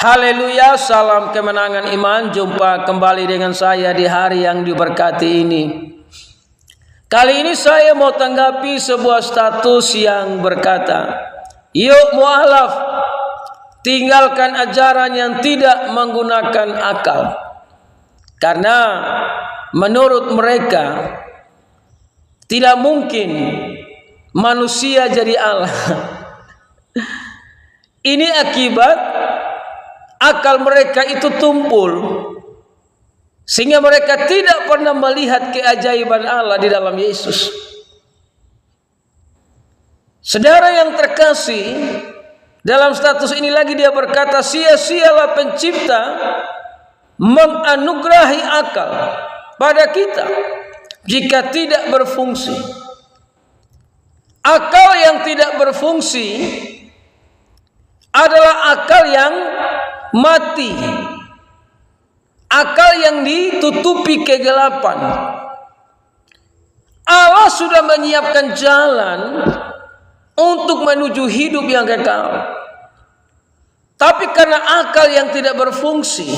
Haleluya, salam kemenangan iman. Jumpa kembali dengan saya di hari yang diberkati ini. Kali ini saya mau tanggapi sebuah status yang berkata, yuk mualaf, tinggalkan ajaran yang tidak menggunakan akal. Karena menurut mereka tidak mungkin manusia jadi Allah. Ini akibat akal mereka itu tumpul, sehingga mereka tidak pernah melihat keajaiban Allah di dalam Yesus. Saudara yang terkasih, dalam status ini lagi dia berkata, sia-sialah pencipta menganugerahi akal pada kita jika tidak berfungsi. Akal yang tidak berfungsi adalah akal yang mati, akal yang ditutupi kegelapan. Allah sudah menyiapkan jalan untuk menuju hidup yang kekal, tapi karena akal yang tidak berfungsi,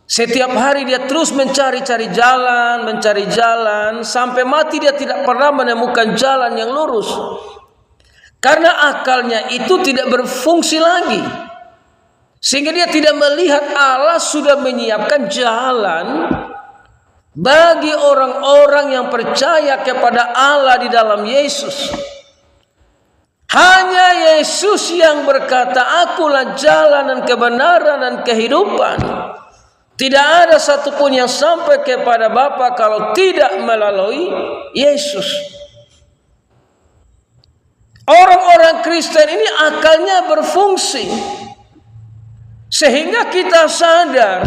setiap hari dia terus mencari-cari jalan, sampai mati dia tidak pernah menemukan jalan yang lurus. Karena akalnya itu tidak berfungsi lagi, sehingga dia tidak melihat Allah sudah menyiapkan jalan bagi orang-orang yang percaya kepada Allah di dalam Yesus. Hanya Yesus yang berkata, akulah jalan dan kebenaran dan kehidupan. Tidak ada satupun yang sampai kepada Bapa kalau tidak melalui Yesus. Orang-orang Kristen ini akalnya berfungsi, sehingga kita sadar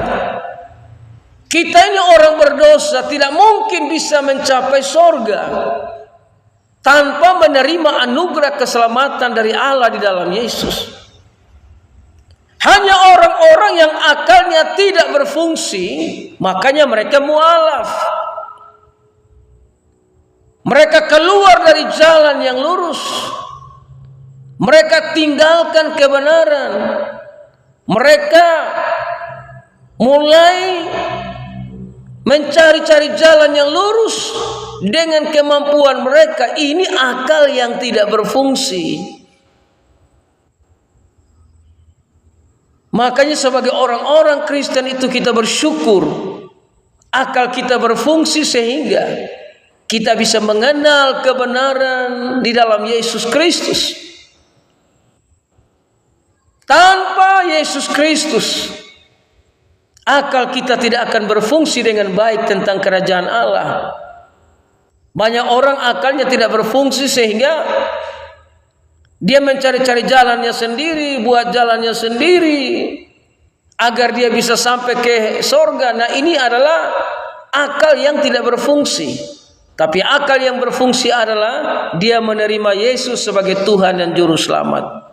kita ini orang berdosa, tidak mungkin bisa mencapai sorga tanpa menerima anugerah keselamatan dari Allah di dalam Yesus. Hanya orang-orang yang akalnya tidak berfungsi, makanya mereka mualaf. Mereka keluar dari jalan yang lurus. Mereka tinggalkan kebenaran. Mereka mulai mencari-cari jalan yang lurus dengan kemampuan mereka. Ini akal yang tidak berfungsi. Makanya sebagai orang-orang Kristen itu kita bersyukur akal kita berfungsi sehingga kita bisa mengenal kebenaran di dalam Yesus Kristus. Tanpa Yesus Kristus, akal kita tidak akan berfungsi dengan baik tentang kerajaan Allah. Banyak orang akalnya tidak berfungsi sehingga dia mencari-cari jalannya sendiri, buat jalannya sendiri agar dia bisa sampai ke sorga. Nah, ini adalah akal yang tidak berfungsi. Tapi akal yang berfungsi adalah dia menerima Yesus sebagai Tuhan dan Juru Selamat.